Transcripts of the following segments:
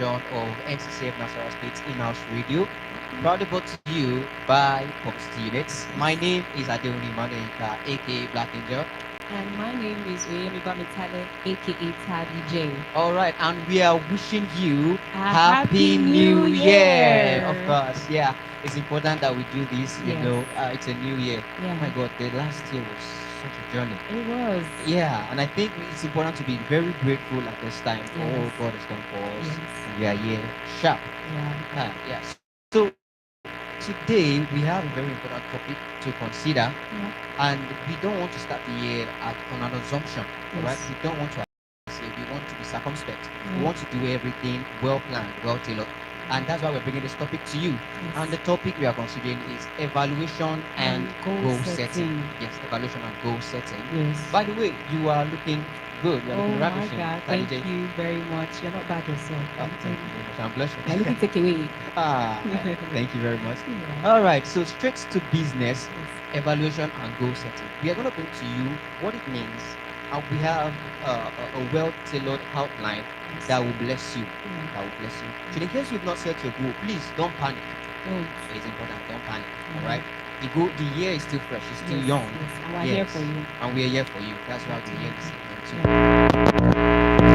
of NCCF National State's in-house radio, proudly brought to you by Post Units. My name is Adeoni Maneka, aka Black Angel. And my name is Oyemi Bamitale, aka Taddy J. All right, and we are wishing you A Happy happy New New Year. Of Year! course, yeah, it's important that we do this. Yes. It's a new year. Oh my Yeah, God, the last year was such a journey. it was. Yeah, and I think it's important to be very grateful at this time for Yes. all God has done for us. Yes. And we are here sharp. Yeah. Yeah. So today we have a very important topic to consider, Yeah. and we don't want to start the year on an assumption. All right, Yes. we don't want to say we want to be circumspect. We Yeah. want to do everything well planned, well tailored, and that's why we're bringing this topic to you. And the Yes. topic we are considering is evaluation and And goal goal setting. setting. Yes, evaluation and goal setting. Yes. By the way, you are looking good. You are Oh looking my ravishing. God! Taddy Thank J. you very much. You're not bad yourself. Oh, thank you very much. I'm blushing. You're looking take away. Ah, thank you very much. Yeah. All right, so straight to business, Yes. evaluation and goal setting. We are going to bring to you what it means, and we have a well-tailored outline Yes. that will bless you. Yeah. That will bless you. So, in case you've not set your goal, please don't panic. Don't. It is important. Don't panic. All Yeah. right. The year is still fresh. It's still Yes. young. Yes. And we're here Yes, for you. and we are here for you. That's why we're here this evening too. Yeah.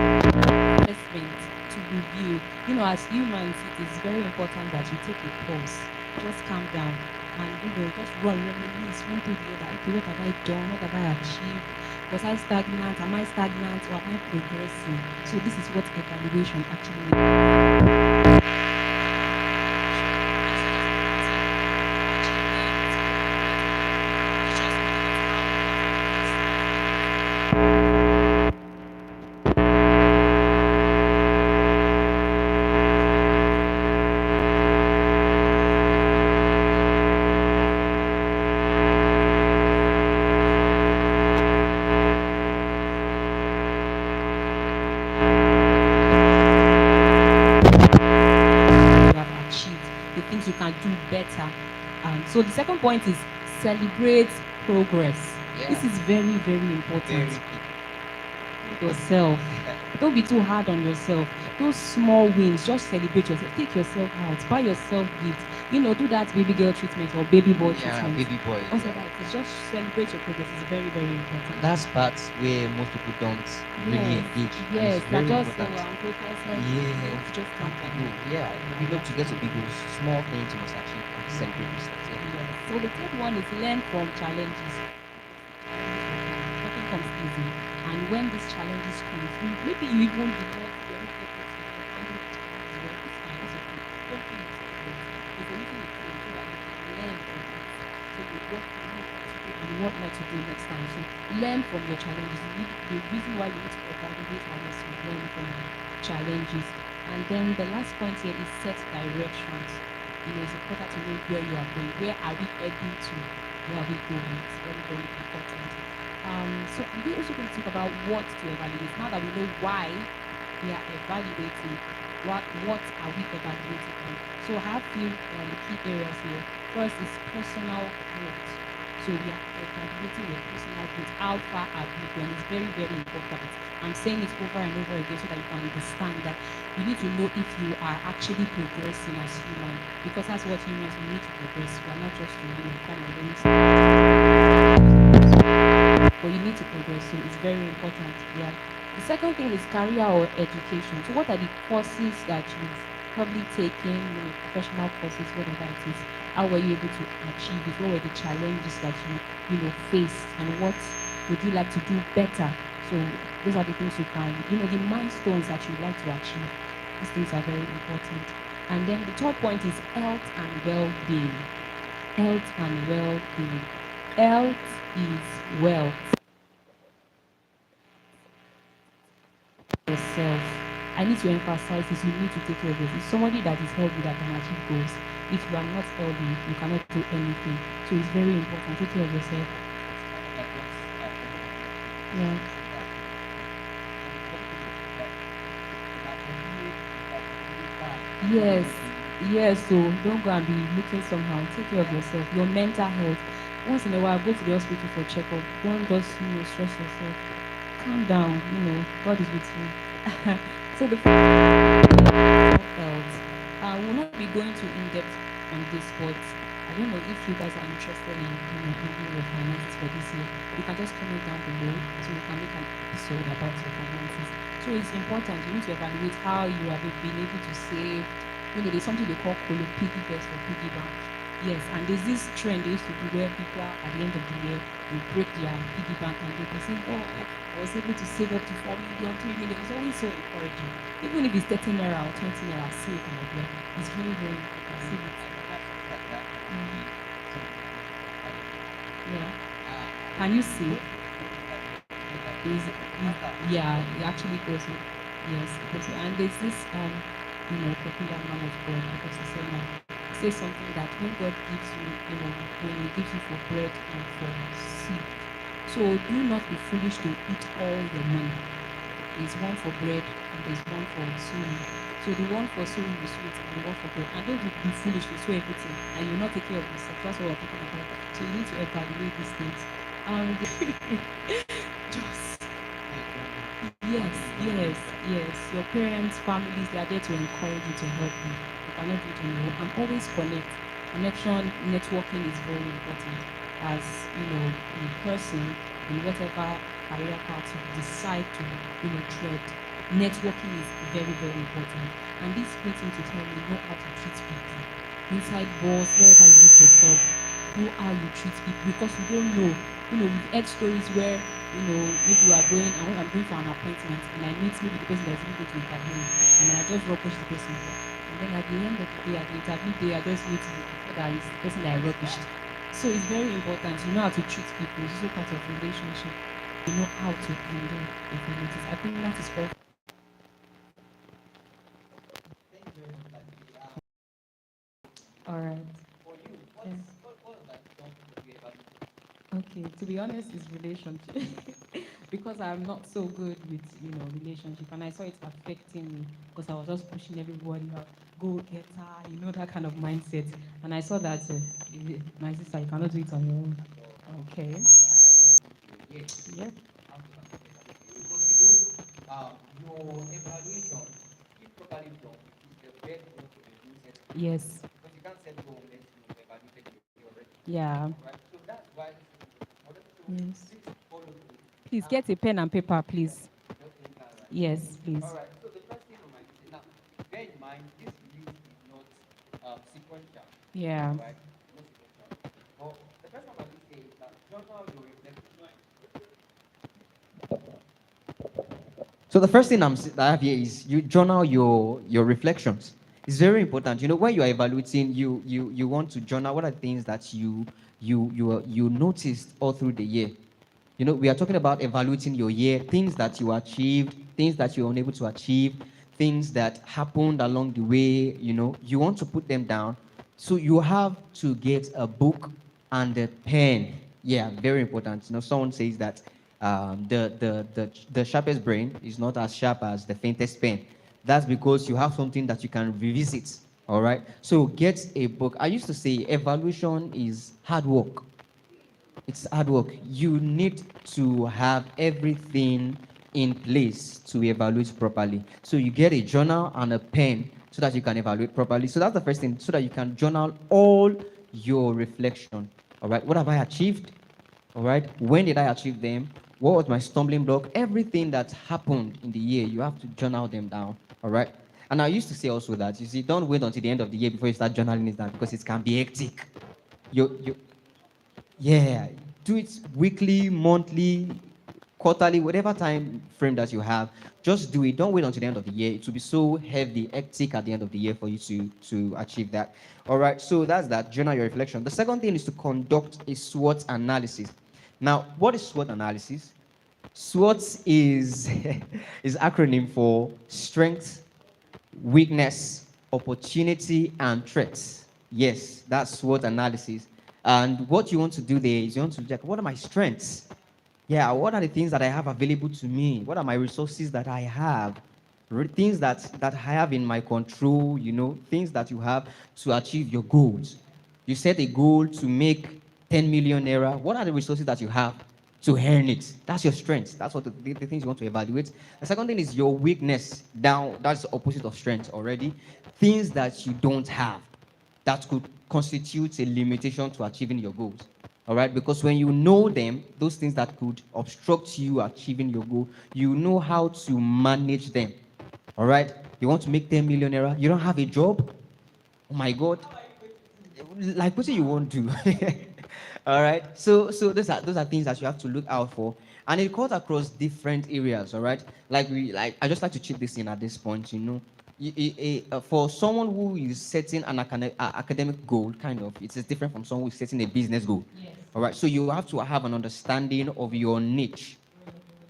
Assessment to review. As humans, it is very important that you take a pause, just calm down, and just reminisce, run through the other. Okay, what have I done? What have I achieved? Was I stagnant? Am I stagnant, or am I progressing? So this is what evaluation actually means. You have achieved, the things you can do better. So the second point is celebrate progress. This Yeah. is very, very Very important. key. Yourself. Don't be too hard on yourself. Those small wins, just celebrate yourself. Take yourself out. Buy yourself gifts. Do that baby girl treatment or baby boy Yeah, treatment. baby boy. Whatever Yeah. it is, just celebrate your progress. It's very, very important. That's parts where most people don't really Yes, engage. And yes. it's They're very just important. I'm focused. Yeah. Just calm Happy down. goal. Yeah. If you look to get to big goals, small things you must achieve and celebrate yourself. Yeah. Yes. So the third one is learn from challenges. Nothing comes easy, and when these challenges come, maybe you even be not you're not able to handle the challenges well. It's fine. It's okay. Don't feel it's okay. There's a little bit so that you can learn from it. So what not to do next time. So learn from your challenges. The reason why you need to evaluate how much you learn from your challenges. And then the last point here is set directions. It's important to know where you are going. Where are we heading to? Where are we going? It's very, very important. So we're also going to talk about what to evaluate. Now that we know why we are evaluating, what are we evaluating on? So I have few key areas here. First is personal growth. So we are evaluating your personal growth. How far have you gone? It's very, very important. I'm saying it over and over again so that you can understand that you need to know if you are actually progressing as human, because that's what humans we need to progress. We are not just kind of but you need to progress. So it's very important. Yeah. The second thing is career or education. So what are the courses that you've probably taken, professional courses, whatever it is? How were you able to achieve it? What were the challenges that you faced, and what would you like to do better? So those are the things you can, the milestones that you'd like to achieve. These things are very important. And then the third point is health and well-being. Health and well-being. Health is wealth. Yourself. I need to emphasize this. You need to take care of yourself. It's somebody that is healthy that can achieve goals. If you are not healthy, you cannot do anything. So it's very important. Take care of yourself. Yeah. Yes, yes. So don't go and be looking somehow. Take care of yourself, your mental health. Once in a while, go to the hospital for checkup. Don't just stress yourself. Calm down. God is with you. So the health. We'll not be going too in depth on this, but I don't know if you guys are interested in handling your finances for this year. You can just comment down below so we can make an episode about your finances. So it's important. You need to evaluate how you have been able to save. There's something they call colo piggy banks or piggy bank. Yes, and there's this trend they used to do where people at the end of the year will break their piggy bank and they'll be saying, "Oh, I was able to save up to 4 million, 3 million." It's always so encouraging. Even if it's 30 naira or 20 naira, save my dear. It's very, very important. Save it. Mm. Yeah. Can you see? Yeah, it actually goes on. Yes, it goes on. And there's this popular man of God, Apostle Selma, says something that when God gives you, when He gives you for bread and for seed, so do not be foolish to eat all your money. There's one for bread and there's one for sowing. So the one for sowing is sweet and the one for bread. And don't be foolish to sow everything and you'll not take care of yourself. That's what we're talking about. So you need to evaluate these things. And just yes. Your parents, families, they are there to encourage you, to help you. You cannot do it on your own. And always connect. Connection, networking is very important. As a person in whatever career path you decide to tread, networking is very, very important. And this brings me to tell you know how to treat people. Inside boss, wherever you meet yourself, know how you treat people because you don't know. We've heard stories where maybe you are going, and when I'm going for an appointment and I meet maybe the person that's even going to interview me, and then I just rubbish the person. And then at the end of the day, at the interview day, I just meet that is the person that I rubbished. So it's very important. You know how to treat people. It's also part of relationship. You know how to handle your finances. I think that is all. All right. Yeah. Okay, to be honest, it's relationship because I'm not so good with relationship, and I saw it affecting me because I was just pushing everybody out, go get her, that kind of mindset, and I saw that my sister, you cannot do it on your own. Okay. Yep. Your evaluation, if properly done, is the best way to reduce it. Yes. Because you can't set goal unless you evaluated it already. Yeah. Right? So that's why Yes. follow through. Please get a pen and paper, please. Right? Yes, please. All right. So the first thing on my list now, bear in mind this list is not sequential. Yeah. Right? Not sequential. But the first one I will say is that journal your reflection. So the first thing I have here is you journal your reflections. It's very important. When you are evaluating, you want to journal what are the things that you noticed all through the year. We are talking about evaluating your year, things that you achieved, things that you were unable to achieve, things that happened along the way. You want to put them down. So you have to get a book and a pen. Yeah, very important. Someone says that the sharpest brain is not as sharp as the faintest pen. That's because you have something that you can revisit. All right. So get a book. I used to say evaluation is hard work. It's hard work. You need to have everything in place to evaluate properly. So you get a journal and a pen so that you can evaluate properly. So that's the first thing, so that you can journal all your reflection. All right, what have I achieved? All right, when did I achieve them? What was my stumbling block? Everything that happened in the year, you have to journal them down. All right. And I used to say also that you see, don't wait until the end of the year before you start journaling it down because it can be hectic. You yeah, do it weekly, monthly, quarterly, whatever time frame that you have. Just do it. Don't wait until the end of the year. It will be so heavy, hectic at the end of the year for you to achieve that. All right. So that's that. Journal your reflection. The second thing is to conduct a SWOT analysis. Now, what is SWOT analysis? SWOT is is acronym for strength, weakness, opportunity, and threats. Yes, that's SWOT analysis. And what you want to do there is you want to check what are my strengths? Yeah, what are the things that I have available to me? What are my resources that I have? things that I have in my control, things that you have to achieve your goals. You set a goal to make 10 million naira. What are the resources that you have to earn it? That's your strength. That's what the things you want to evaluate. The second thing is your weakness. Down, that's the opposite of strength already. Things that you don't have that could constitute a limitation to achieving your goals. All right, because when you know them, those things that could obstruct you achieving your goal, you know how to manage them. All right, you want to make 10 million naira, you don't have a job. Oh my God, like what do you want to? All right, so those are things that you have to look out for, and it cuts across different areas. All right, like I just like to chip this in at this point. For someone who is setting an academic goal, kind of, it is different from someone who is setting a business goal. Yes. All right, so you have to have an understanding of your niche,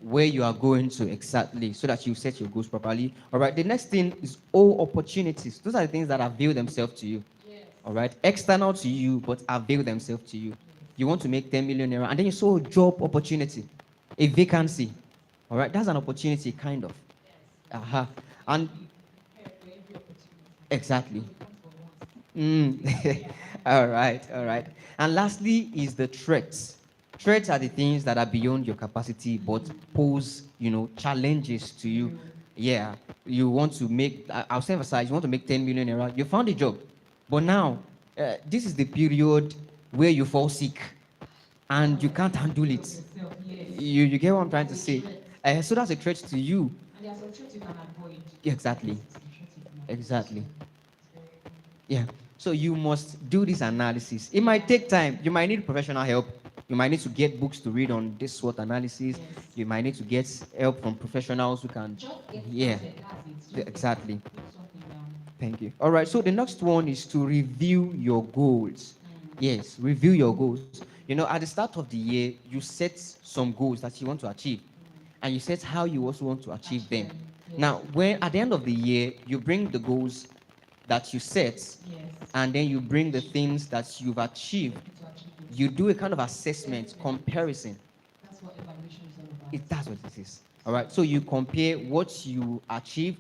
where you are going to exactly, so that you set your goals properly. All right, the next thing is all opportunities. Those are the things that avail themselves to you. Yes. All right, external to you, but avail themselves to you. You want to make 10 million naira, and then you saw a job opportunity, a vacancy. All right, that's an opportunity, kind of. Uh-huh. And exactly. Mm. All right. And lastly is the threats. Threats are the things that are beyond your capacity but pose, challenges to you. Yeah, you want to make, I'll say emphasize, you want to make 10 million naira, you found a job. But now, this is the period where you fall sick and you can't handle it. You get what I'm trying to say? So that's a threat to you. And there are some traits you can avoid. Exactly. Some traits you can avoid. Exactly. So, Yeah. So you must do this analysis. It might take time. You might need professional help. You might need to get books to read on this SWOT analysis. Yes. You might need to get help from professionals who can. just get Yeah. started, that's it. Just Exactly. put something down. Thank you. All right. So the next one is to review your goals. Yes, review your goals. At the start of the year, you set some goals that you want to achieve, and you set how you also want to achieve them. Yes. Now, when at the end of the year, you bring the goals that you set, Yes. and then you bring the things that you've achieved. To achieve it. You do a kind of assessment, comparison. That's what evaluation is all about. That's what it is. All right. So you compare what you achieved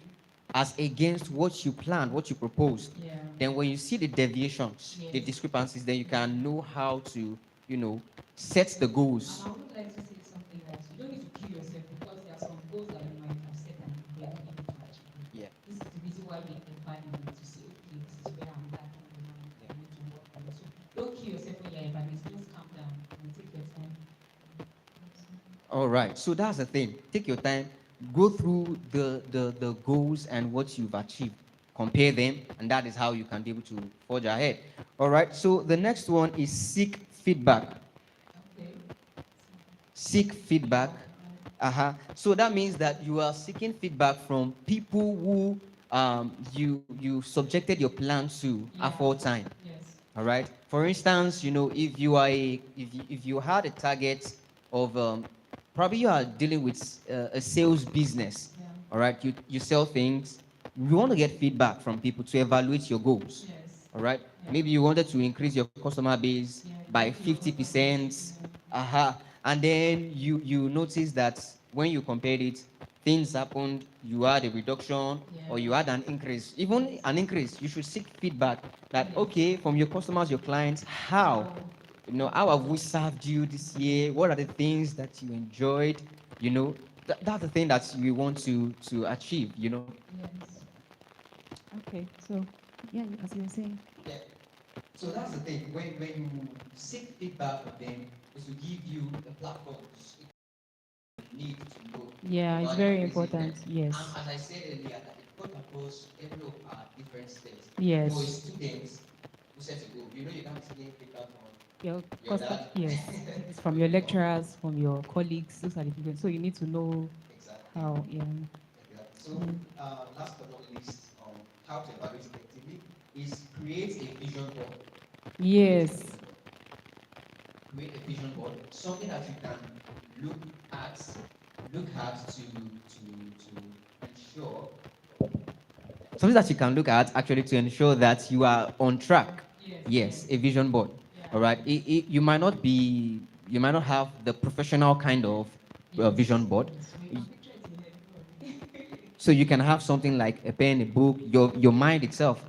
as against what you planned, what you proposed. Yeah. Then when you see the deviations, the Yes. discrepancies, then you can know how to, set the goals. And I would like to say something that you don't need to kill yourself because there are some goals that you might have set and you were not able to achieve. Yeah. This is the reason why we evaluate to say, okay, this is where I'm lacking behind. I need to work on it. So don't kill yourself when you're evaluating. Just calm down and take your time. All right. So that's the thing. Take your time, go through the goals and what you've achieved, compare them, and that is how you can be able to forge ahead. All right. So the next one is seek feedback. Okay. Seek feedback. So that means that you are seeking feedback from people who you subjected your plan to at all time. Yes. All right. For instance, if you are if you had a target of probably you are dealing with a sales business. Yeah. All right. You sell things. You want to get feedback from people to evaluate your goals. Yes. All right. Yeah. Maybe you wanted to increase your customer base Yeah. by 50%. And then you notice that when you compared it, things happened. You had a reduction, or you had an increase. Even an increase, you should seek feedback. That okay, from your customers, your clients, how how have we served you this year? What are the things that you enjoyed? That's the thing that you want to achieve. Yes. Okay, so yeah, as you were saying. Yeah. So that's the thing. When you seek feedback from them, is to give you a platform you need to know. Yeah, it's about very your important. business. Yes. And as I said earlier, that it cut across every of our different states. Yes. For students who set a goal, you can't seek feedback from Your your custom, dad. yes. It's from your lecturers, from your colleagues, those are the people. So you need to know Exactly. how, yeah. So, last but not least, how to evaluate effectively is create a vision board. Yes. Create a vision board, something that you can look at to ensure. Something that you can look at actually to ensure that you are on track. Yes, a vision board. Yeah. All right. You might not have the professional kind of vision board. Yes. We can picture it in there. So you can have something like a pen, a book, your mind itself.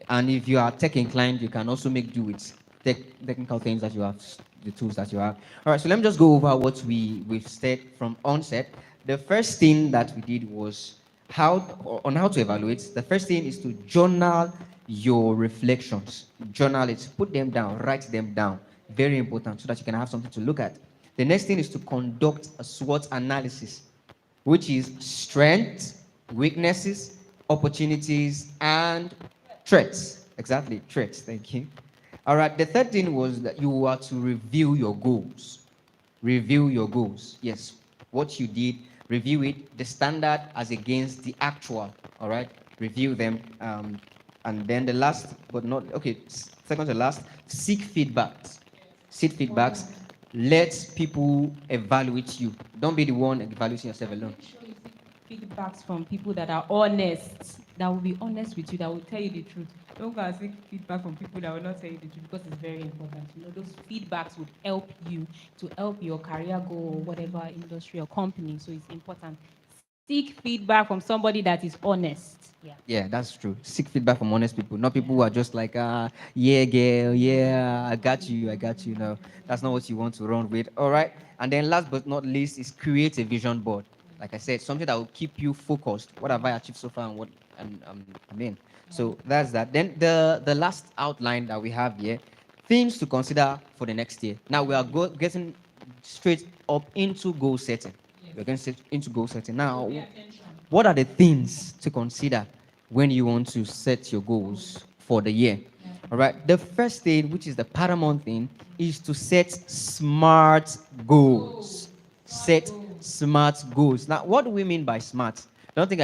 And if you are tech inclined, you can also make do with technical things that you have, the tools that you have. All right, so let me just go over what we've said from onset. The first thing that we did was how to evaluate. The first thing is to journal your reflections. Journal it, put them down, write them down. Very important so that you can have something to look at. The next thing is to conduct a SWOT analysis, which is strengths, weaknesses, opportunities, and threats. Exactly, threats. Thank you. All right. The third thing was that you are to review your goals. Review your goals. Yes, what you did, review it, the standard as against the actual. All right. Review them. And then the last, but not okay, second to last, seek feedbacks. Seek feedbacks. Let people evaluate you. Don't be the one evaluating yourself alone. Make sure you seek feedbacks from people that are honest, that will be honest with you, that will tell you the truth. Don't go and seek feedback from people that will not tell you the truth because it's very important. You know, those feedbacks would help you to help your career go or whatever industry or company. So it's important. Seek feedback from somebody that is honest. Yeah. Yeah, that's true. Seek feedback from honest people, not people who are just like, yeah, girl, yeah, I got you, I got you. No, that's not what you want to run with. All right. And then last but not least is create a vision board. Like I said, something that will keep you focused. What have I achieved so far and what I mean. So that's that. Then the last outline that we have here, things to consider for the next year. Now we are getting straight up into goal setting. We're getting into goal setting. Now, what are the things to consider when you want to set your goals for the year? All right. The first thing, which is the paramount thing, is to set smart goals. Set smart goals. Now, what do we mean by smart? Don't think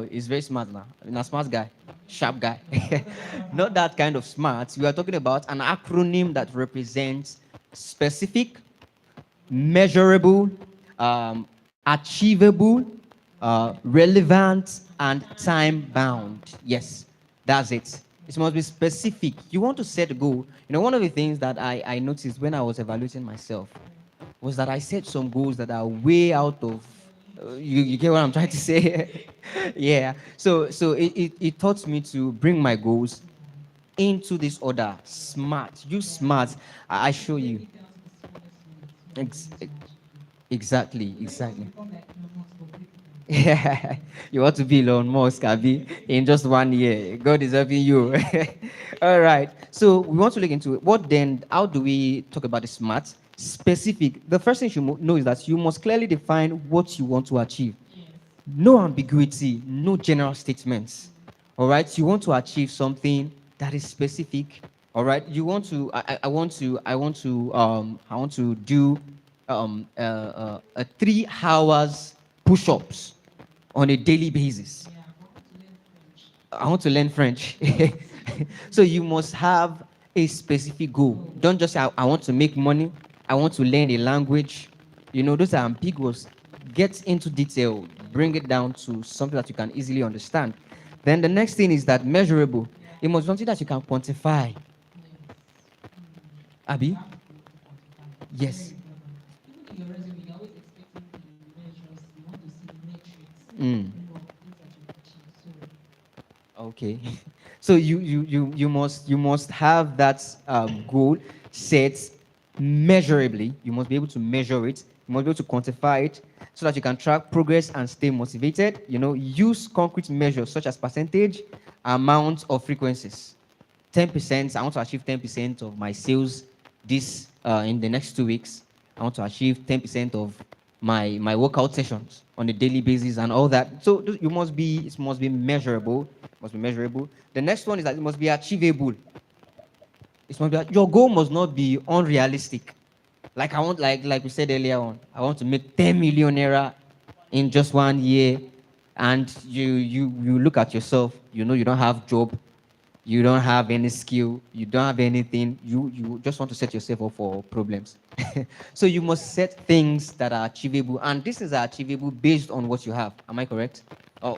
he's very smart now. I'm a smart guy, sharp guy. Not that kind of smart. We are talking about an acronym that represents specific, measurable, achievable, relevant, and time bound. Yes, that's it. It must be specific. You want to set a goal. You know, one of the things that I noticed when I was evaluating myself was that I set some goals that are way out of. You get what I'm trying to say? Yeah. So it taught me to bring my goals into this order. Smart. You smart. I show you. Ex- Exactly, exactly. Yeah, you want to be Elon Musk, Abi, in just 1 year. God is helping you. All right. So we want to look into it. What then? How do we talk about the smart? Specific. The first thing you know is that you must clearly define what you want to achieve. No ambiguity, no general statements. All right. You want to achieve something that is specific. All right. You want to. I want to do 3 hours push-ups on a daily basis. I want to learn French. So you must have a specific goal. Don't just say, I want to make money. I want to learn a language. You know, those are ambiguous. Get into detail. Bring it down to something that you can easily understand. Then the next thing is that measurable. It must be something that you can quantify. Abby? Yes. Mm. Okay. So you must have that goal set measurably. You must be able to measure it. You must be able to quantify it so that you can track progress and stay motivated. You know, use concrete measures such as percentage, amount, or frequencies. 10%. I want to achieve 10% of my sales this in the next 2 weeks. I want to achieve 10% of my workout sessions on a daily basis and all that. So it must be measurable. It must be measurable. The next one is that it must be achievable. Your goal must not be unrealistic. Like I want, like we said earlier on, I want to make 10 million naira in just 1 year, and you look at yourself. You know you don't have job, you don't have any skill, you don't have anything. You just want to set yourself up for problems. So you must set things that are achievable, and this is achievable based on what you have. Am I correct? Oh,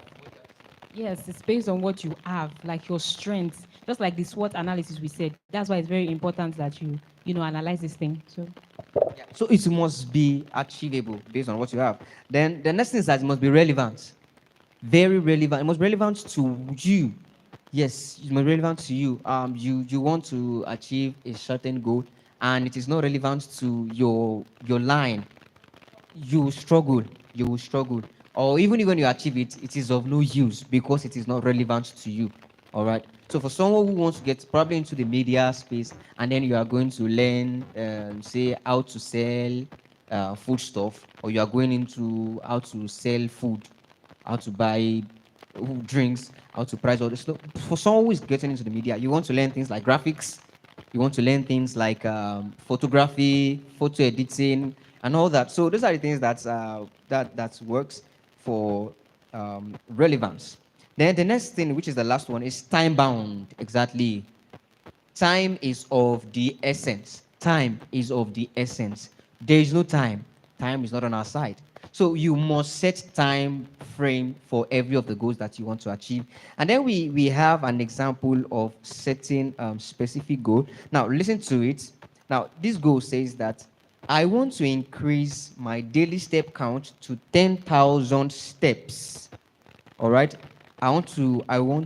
Yes, it's based on what you have, like your strengths. Just like the SWOT analysis we said. That's why it's very important that you analyze this thing. So yeah. So it must be achievable based on what you have. Then the next thing is that it must be relevant. Very relevant. It must be relevant to you. Yes, it must be relevant to you. You want to achieve a certain goal, and it is not relevant to your line. You struggle. You will struggle. Or even when you achieve it, it is of no use because it is not relevant to you. All right. So for someone who wants to get probably into the media space, and then you are going to learn, say, how to sell food stuff, or you are going into how to sell food, how to buy drinks, how to price all this. So for someone who is getting into the media, you want to learn things like graphics, you want to learn things like photography, photo editing, and all that. So those are the things that works for relevance. Then the next thing, which is the last one, is time bound. Exactly. Time is of the essence. Time is of the essence. There is no time. Time is not on our side. So you must set time frame for every of the goals that you want to achieve. And then we have an example of setting specific goal. Now listen to it. Now this goal says that I want to increase my daily step count to 10,000 steps. All right. I want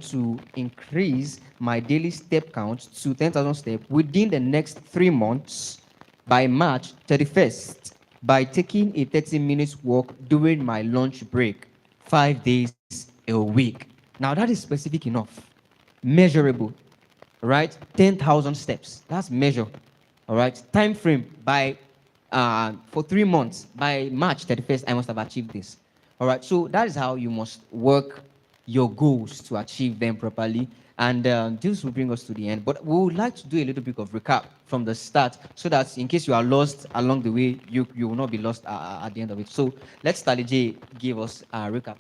to increase my daily step count to 10,000 steps within the next 3 months by March 31st by taking a 30 minutes walk during my lunch break, 5 days a week. Now that is specific enough, measurable, right? 10,000 steps. That's measure. All right. Time frame by for 3 months by March 31st. I must have achieved this. All right. So that is how you must work your goals to achieve them properly. And this will bring us to the end. But we would like to do a little bit of recap from the start so that in case you are lost along the way, you will not be lost at the end of it. So let's J give us a recap.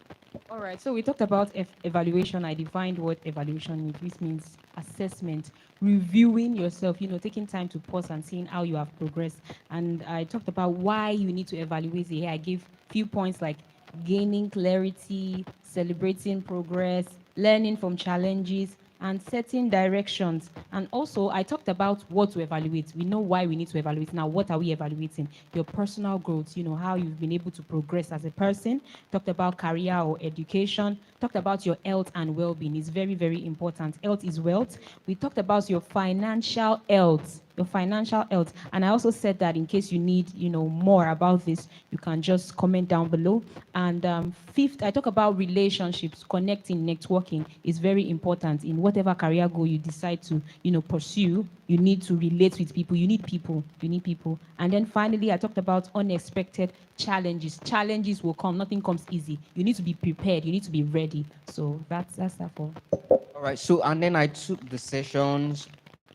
All right, so we talked about evaluation. I defined what evaluation means, which means assessment, reviewing yourself, taking time to pause and seeing how you have progressed. And I talked about why you need to evaluate it. Here I gave few points like gaining clarity, celebrating progress, learning from challenges, and setting directions. And also, I talked about what to evaluate. We know why we need to evaluate. Now, what are we evaluating? Your personal growth, how you've been able to progress as a person. Talked about career or education. Talked about your health and well-being. It's very, very important. Health is wealth. We talked about your financial health. And I also said that in case you need more about this, you can just comment down below. And fifth, I talk about relationships. Connecting, networking is very important in whatever career goal you decide to pursue. You need to relate with people. You need people. And then finally, I talked about unexpected challenges will come. Nothing comes easy. You need to be prepared. You need to be ready. So that's that for. All right. So and then I took the sessions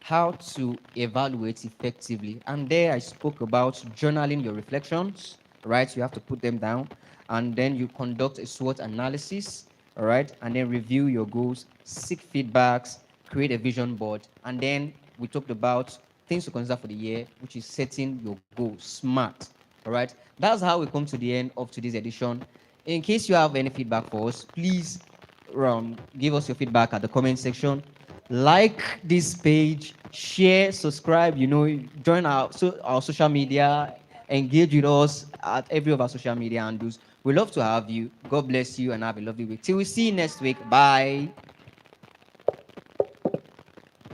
how to evaluate effectively. And there I spoke about journaling your reflections, right? You have to put them down. And then you conduct a SWOT analysis, all right? And then review your goals, seek feedbacks, create a vision board. And then we talked about things to consider for the year, which is setting your goals smart, all right? That's how we come to the end of today's edition. In case you have any feedback for us, please give us your feedback at the comment section. Like this page, share, subscribe, join our social media, engage with us at every of our social media handles. We love to have you. God bless you and have a lovely week. Till we see you next week. Bye.